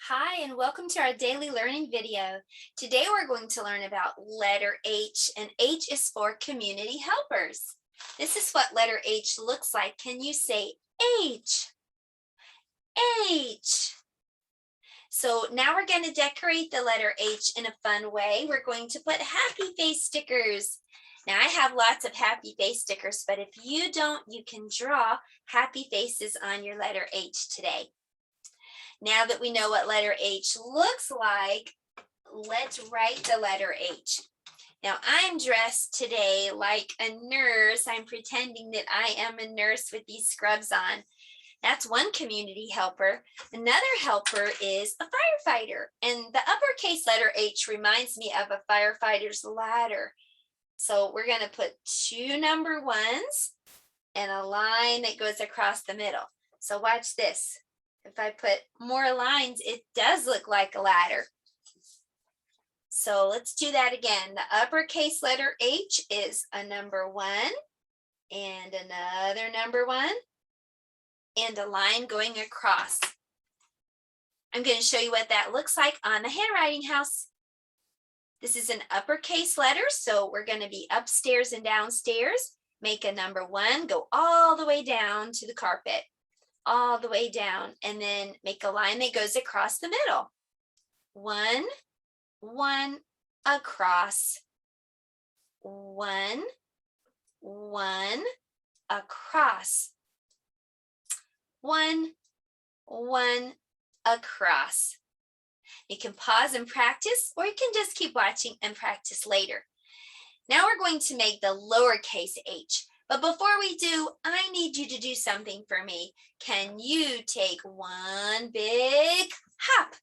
Hi, and welcome to our daily learning video. Today we're going to learn about letter H, and H is for community helpers. This is what letter H looks like. Can you say H? H. So now we're going to decorate the letter H in a fun way. We're going to put happy face stickers. Now I have lots of happy face stickers, but if you don't, you can draw happy faces on your letter H today. Now that we know what letter H looks like, let's write the letter H. Now I'm dressed today like a nurse. I'm pretending that I am a nurse with these scrubs on. That's one community helper. Another helper is a firefighter. And the uppercase letter H reminds me of a firefighter's ladder. So we're going to put two number ones and a line that goes across the middle. So watch this. If I put more lines, it does look like a ladder. So let's do that again. The uppercase letter H is a number one and another number one and a line going across. I'm going to show you what that looks like on the handwriting house. This is an uppercase letter, so we're going to be upstairs and downstairs. Make a number one, go all the way down to the carpet. All the way down, and then make a line that goes across the middle. One across. One across. One across. You can pause and practice, or you can just keep watching and practice later. Now we're going to make the lowercase h. But before we do, I need you to do something for me. Can you take one big hop?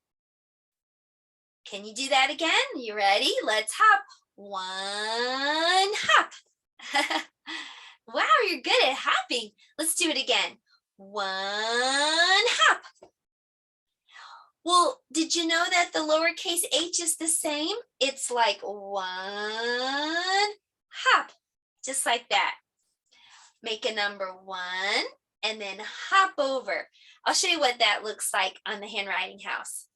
Can you do that again? You ready? Let's hop. One hop. Wow, you're good at hopping. Let's do it again. One hop. Well, did you know that the lowercase h is the same? It's like one hop, just like that. Make a number one and then hop over. I'll show you what that looks like on the handwriting house.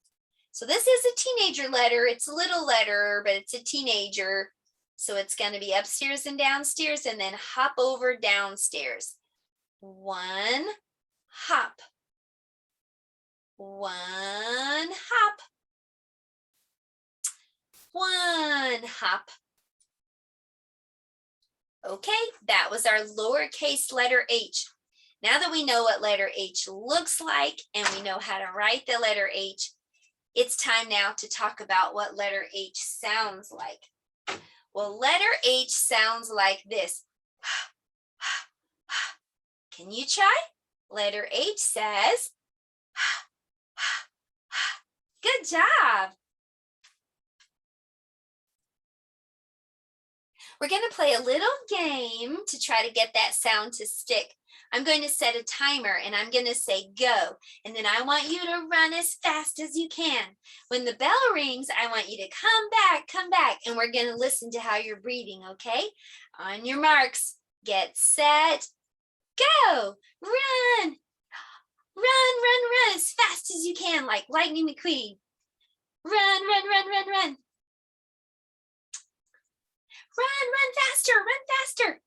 So this is a teenager letter. It's a little letter, but it's a teenager. So it's going to be upstairs and downstairs and then hop over downstairs. One hop. One hop. One hop. Okay, that was our lowercase letter H. Now that we know what letter H looks like and we know how to write the letter H, it's time now to talk about what letter H sounds like. Well, letter H sounds like this. Can you try? Letter H says, good job. We're going to play a little game to try to get that sound to stick. I'm going to set a timer and I'm going to say go. And then I want you to run as fast as you can. When the bell rings, I want you to come back. And we're going to listen to how you're breathing, okay? On your marks, get set, go. Run as fast as you can, like Lightning McQueen. Run. Run faster.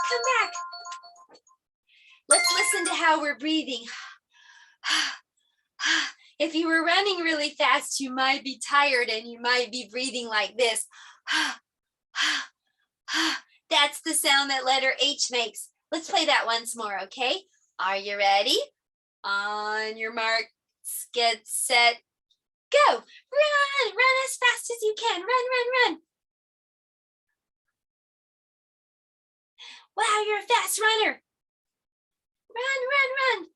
Come back. Let's listen to how we're breathing. If you were running really fast, you might be tired and you might be breathing like this. That's the sound that letter H makes. Let's play that once more, okay? Are you ready? On your marks, get set, go. Run as fast as you can. Run. Wow, you're a fast runner. Run.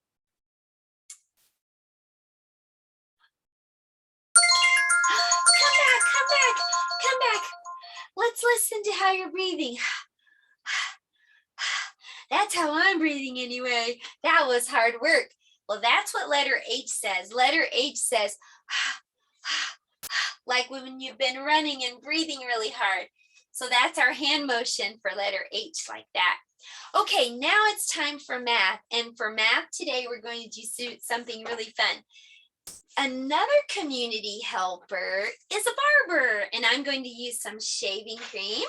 Come back. Let's listen to how you're breathing. That's how I'm breathing anyway. That was hard work. Well, that's what letter H says. Letter H says, like when you've been running and breathing really hard. So that's our hand motion for letter H, like that. Okay, now it's time for math. And for math today, we're going to do something really fun. Another community helper is a barber, and I'm going to use some shaving cream.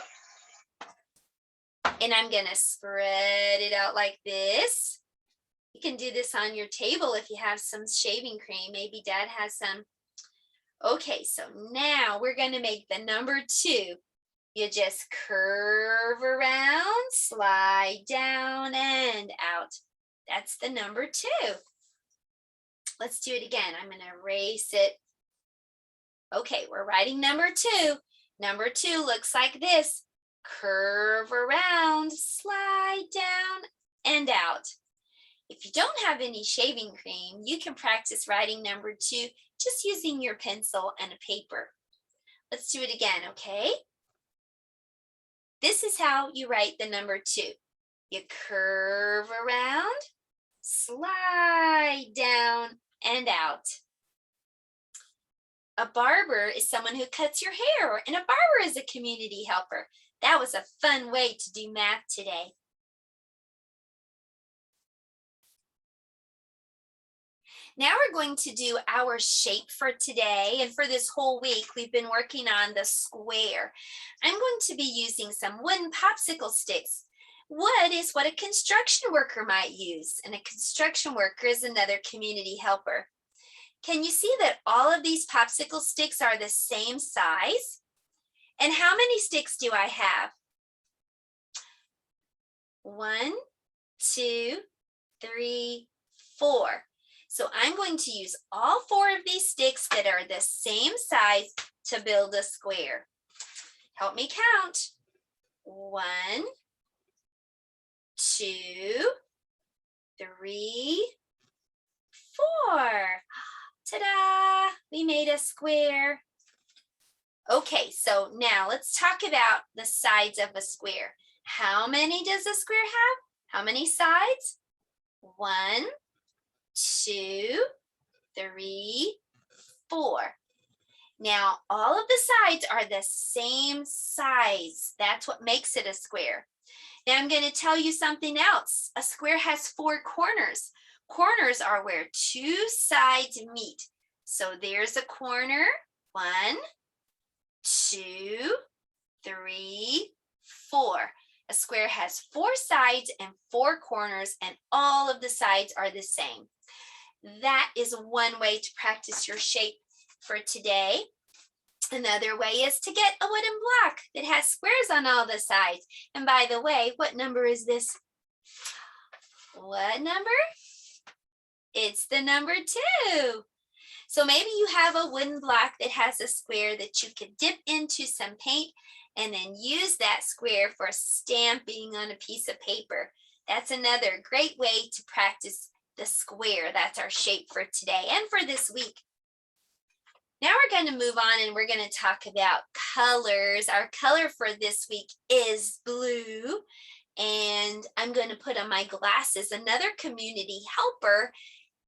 And I'm going to spread it out like this. You can do this on your table if you have some shaving cream. Maybe Dad has some. Okay, so now we're going to make the number 2. You just curve around, slide down and out. That's the number 2. Let's do it again. I'm going to erase it. Okay, we're writing number 2. Number 2 looks like this. Curve around, slide down and out. If you don't have any shaving cream, you can practice writing number 2 just using your pencil and a paper. Let's do it again, okay? This is how you write the number 2. You curve around, slide down and out. A barber is someone who cuts your hair, and a barber is a community helper. That was a fun way to do math today. Now we're going to do our shape for today, and for this whole week we've been working on the square. I'm going to be using some wooden popsicle sticks. Wood is what a construction worker might use, and a construction worker is another community helper. Can you see that all of these popsicle sticks are the same size? And how many sticks do I have? 1, 2, 3, 4. So I'm going to use all 4 of these sticks that are the same size to build a square. Help me count. 1, 2, 3, 4. Ta-da! We made a square. Okay, so now let's talk about the sides of a square. How many does a square have? How many sides? 1, 2, 3, 4. Now, all of the sides are the same size. That's what makes it a square. Now, I'm going to tell you something else. A square has 4 corners. Corners are where 2 sides meet. So there's a corner. 1, 2, 3, 4. A square has 4 sides and 4 corners, and all of the sides are the same. That is one way to practice your shape for today. Another way is to get a wooden block that has squares on all the sides. And by the way, what number is this? What number? It's the number 2. So maybe you have a wooden block that has a square that you could dip into some paint and then use that square for stamping on a piece of paper. That's another great way to practice the square. That's our shape for today and for this week. Now we're going to move on and we're going to talk about colors. Our color for this week is blue. And I'm going to put on my glasses. Another community helper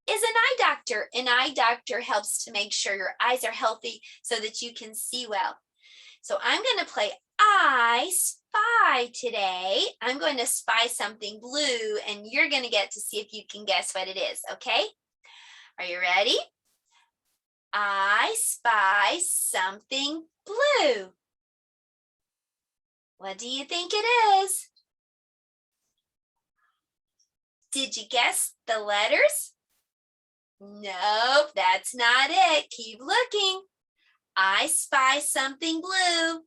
is an eye doctor. An eye doctor helps to make sure your eyes are healthy so that you can see well. So I'm going to play I Spy today. I'm going to spy something blue, and you're going to get to see if you can guess what it is, okay? Are you ready? I spy something blue. What do you think it is? Did you guess the letters? Nope, that's not it. Keep looking. I spy something blue.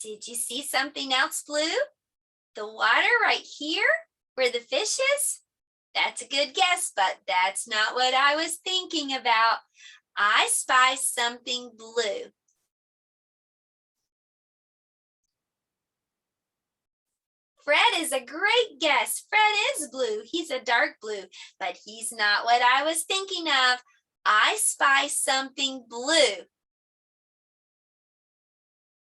Did you see something else blue? The water right here where the fish is? That's a good guess, but that's not what I was thinking about. I spy something blue. Fred is a great guess. Fred is blue. He's a dark blue, but he's not what I was thinking of. I spy something blue.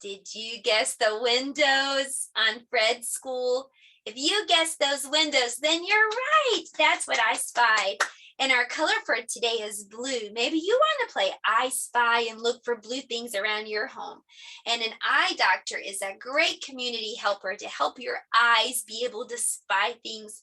Did you guess the windows on Fred's school? If you guessed those windows, then you're right. That's what I spied. And our color for today is blue. Maybe you want to play I Spy and look for blue things around your home. And an eye doctor is a great community helper to help your eyes be able to spy things.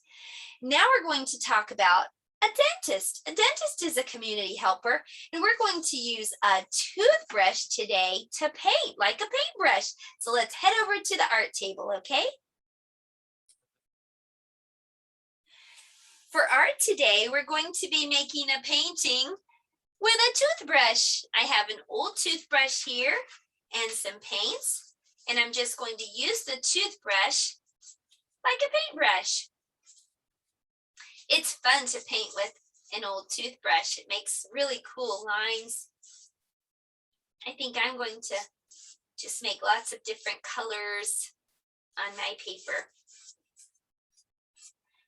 Now we're going to talk about a dentist. A dentist is a community helper, and we're going to use a toothbrush today to paint like a paintbrush. So let's head over to the art table, okay? For art today, we're going to be making a painting with a toothbrush. I have an old toothbrush here and some paints, and I'm just going to use the toothbrush like a paintbrush. It's fun to paint with an old toothbrush. It makes really cool lines. I think I'm going to just make lots of different colors on my paper.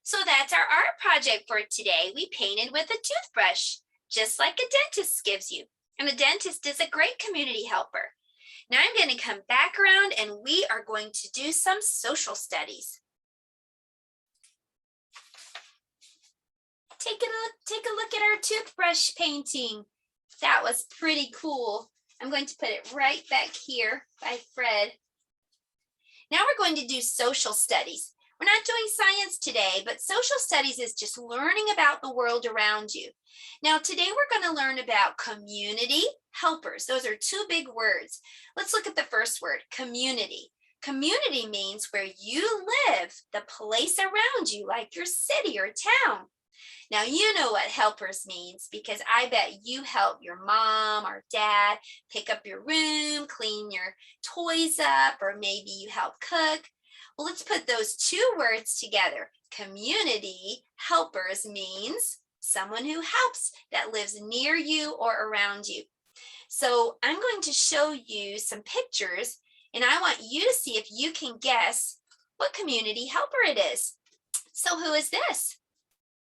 So that's our art project for today. We painted with a toothbrush, just like a dentist gives you. And a dentist is a great community helper. Now I'm going to come back around and we are going to do some social studies. Take a look at our toothbrush painting. That was pretty cool. I'm going to put it right back here by Fred. Now we're going to do social studies. We're not doing science today, but social studies is just learning about the world around you. Now, today we're going to learn about community helpers. Those are two big words. Let's look at the first word, community. Community means where you live, the place around you, like your city or town. Now, you know what helpers means because I bet you help your mom or dad pick up your room, clean your toys up, or maybe you help cook. Well, let's put those two words together. Community helpers means someone who helps that lives near you or around you. So I'm going to show you some pictures and I want you to see if you can guess what community helper it is. So who is this?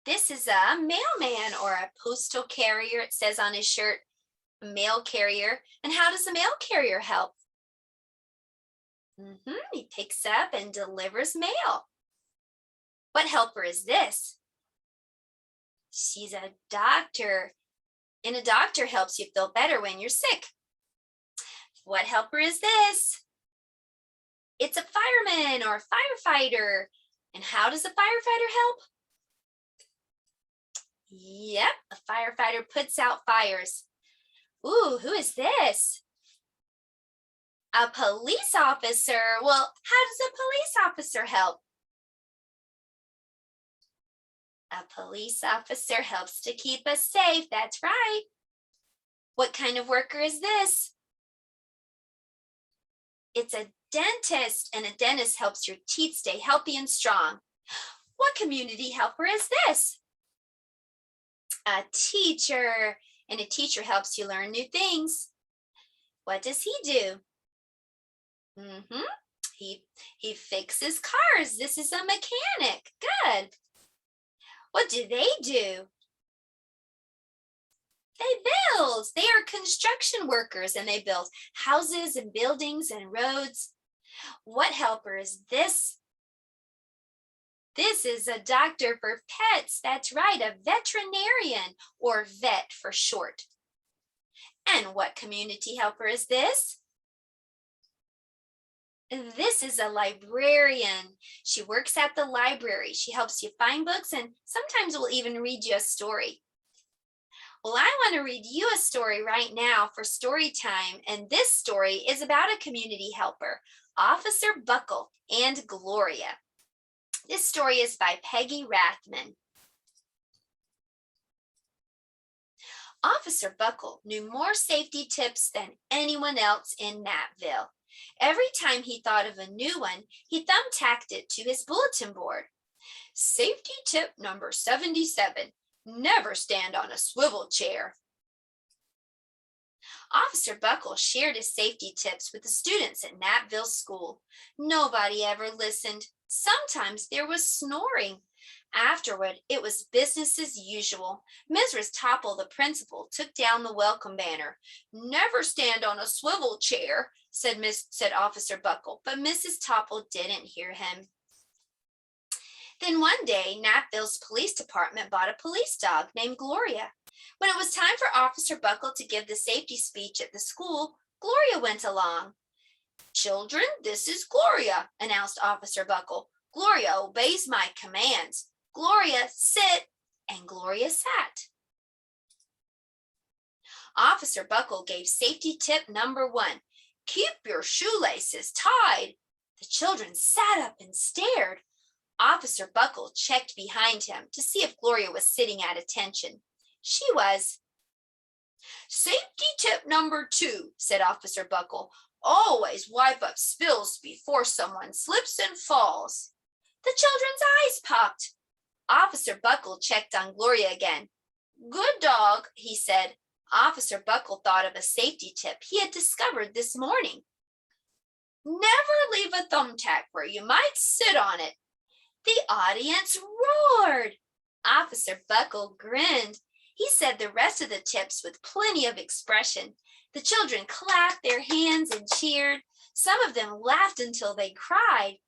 This is a mailman or a postal carrier. It says on his shirt, mail carrier. And how does a mail carrier help? He picks up and delivers mail. What helper is this? She's a doctor, and a doctor helps you feel better when you're sick. What helper is this? It's a fireman or a firefighter. And how does a firefighter help? Yep, a firefighter puts out fires. Ooh, who is this? A police officer. Well, how does a police officer help? A police officer helps to keep us safe. That's right. What kind of worker is this? It's a dentist, and a dentist helps your teeth stay healthy and strong. What community helper is this? A teacher, and a teacher helps you learn new things. What does he do? He fixes cars. This is a mechanic. Good. What do? They build. They are construction workers and they build houses and buildings and roads. What helper is this? This is a doctor for pets. That's right, a veterinarian or vet for short. And what community helper is this? This is a librarian. She works at the library. She helps you find books and sometimes will even read you a story. Well, I want to read you a story right now for story time, and this story is about a community helper, Officer Buckle and Gloria. This story is by Peggy Rathman. Officer Buckle knew more safety tips than anyone else in Gnattville. Every time he thought of a new one, he thumbtacked it to his bulletin board. Safety tip number 77, never stand on a swivel chair. Officer Buckle shared his safety tips with the students at Gnattville School. Nobody ever listened. Sometimes there was snoring. Afterward, it was business as usual. Mrs. Topple, the principal, took down the welcome banner. Never stand on a swivel chair, said Officer Buckle, but Mrs. Topple didn't hear him. Then one day, Knappville's police department bought a police dog named Gloria. When it was time for Officer Buckle to give the safety speech at the school, Gloria went along. "Children, this is Gloria," announced Officer Buckle. "Gloria obeys my commands. Gloria, sit." And Gloria sat. Officer Buckle gave safety tip number 1. "Keep your shoelaces tied." The children sat up and stared. Officer Buckle checked behind him to see if Gloria was sitting at attention. She was. "Safety tip number 2, said Officer Buckle. "Always wipe up spills before someone slips and falls." The children's eyes popped. Officer Buckle checked on Gloria again. "Good dog," he said. Officer Buckle thought of a safety tip he had discovered this morning. "Never leave a thumbtack where you might sit on it." The audience roared. Officer Buckle grinned. He said the rest of the tips with plenty of expression. The children clapped their hands and cheered. Some of them laughed until they cried.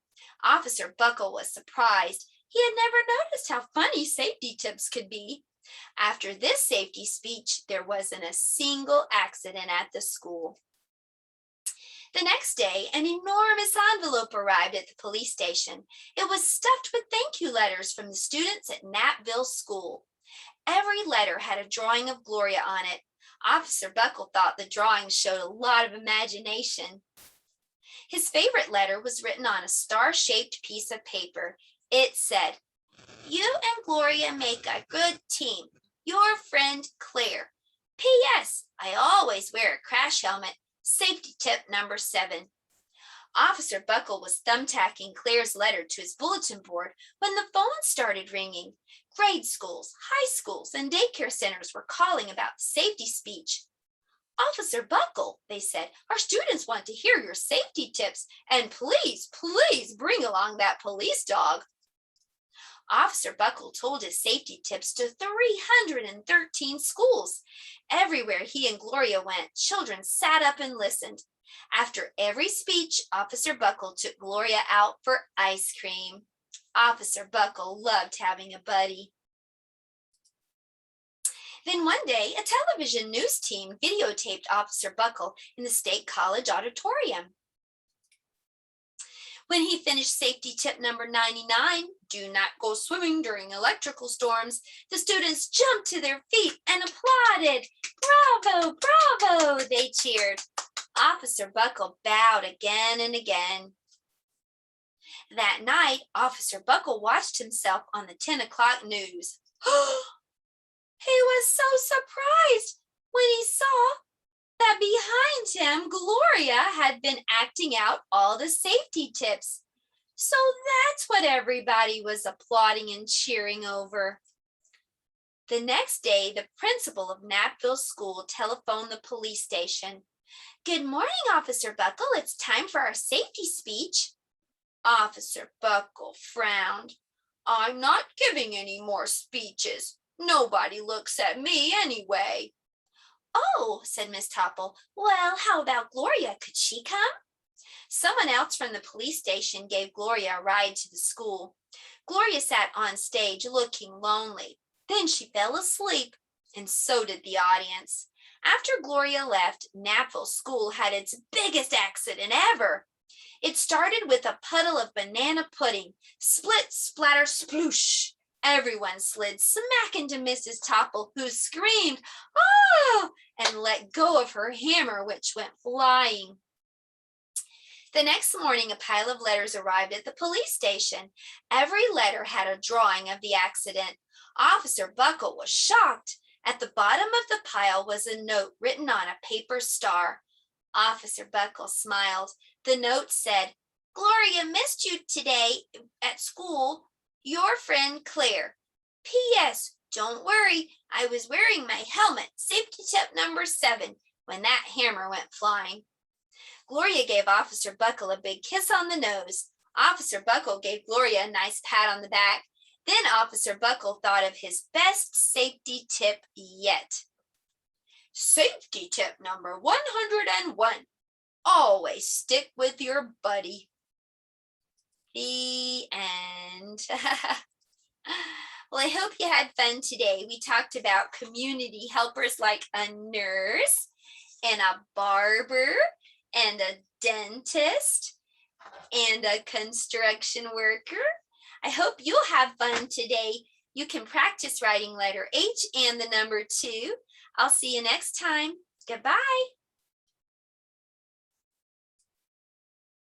Officer Buckle was surprised. He had never noticed how funny safety tips could be. After this safety speech, there wasn't a single accident at the school. The next day, an enormous envelope arrived at the police station. It was stuffed with thank you letters from the students at Knappville School. Every letter had a drawing of Gloria on it. Officer Buckle thought the drawings showed a lot of imagination. His favorite letter was written on a star-shaped piece of paper. It said, "You and Gloria make a good team. Your friend, Claire. P.S. I always wear a crash helmet. Safety tip number 7. Officer Buckle was thumbtacking Claire's letter to his bulletin board when the phone started ringing. Grade schools, high schools, and daycare centers were calling about the safety speech. "Officer Buckle," they said, "our students want to hear your safety tips, and please, please bring along that police dog." Officer Buckle told his safety tips to 313 schools. Everywhere he and Gloria went, children sat up and listened. After every speech, Officer Buckle took Gloria out for ice cream. Officer Buckle loved having a buddy. Then one day, a television news team videotaped Officer Buckle in the State College auditorium. When he finished safety tip number 99, "Do not go swimming during electrical storms," the students jumped to their feet and applauded. "Bravo, bravo," they cheered. Officer Buckle bowed again and again. That night, Officer Buckle watched himself on the 10 o'clock news. He was so surprised when he saw that behind him, Gloria had been acting out all the safety tips. So that's what everybody was applauding and cheering over. The next day, the principal of Knappville School telephoned the police station. "Good morning, Officer Buckle. It's time for our safety speech." Officer Buckle frowned. "I'm not giving any more speeches. Nobody looks at me anyway." "Oh," said Miss Topple. "Well, how about Gloria? Could she come?" Someone else from the police station gave Gloria a ride to the school. Gloria sat on stage looking lonely. Then she fell asleep, and so did the audience. After Gloria left, Knappville School had its biggest accident ever. It started with a puddle of banana pudding. Split, splatter, sploosh. Everyone slid smack into Mrs. Topple, who screamed, "Oh!" and let go of her hammer, which went flying. The next morning, a pile of letters arrived at the police station. Every letter had a drawing of the accident. Officer Buckle was shocked. At the bottom of the pile was a note written on a paper star. Officer Buckle smiled. The note said, "Gloria missed you today at school. Your friend Claire. P.S. Don't worry, I was wearing my helmet, safety tip number 7, when that hammer went flying." Gloria gave Officer Buckle a big kiss on the nose. Officer Buckle gave Gloria a nice pat on the back. Then Officer Buckle thought of his best safety tip yet. "Safety tip number 101. Always stick with your buddy." The end. Well, I hope you had fun today. We talked about community helpers like a nurse and a barber and a dentist and a construction worker. I hope you'll have fun today. You can practice writing letter H and the number 2. I'll see you next time. Goodbye.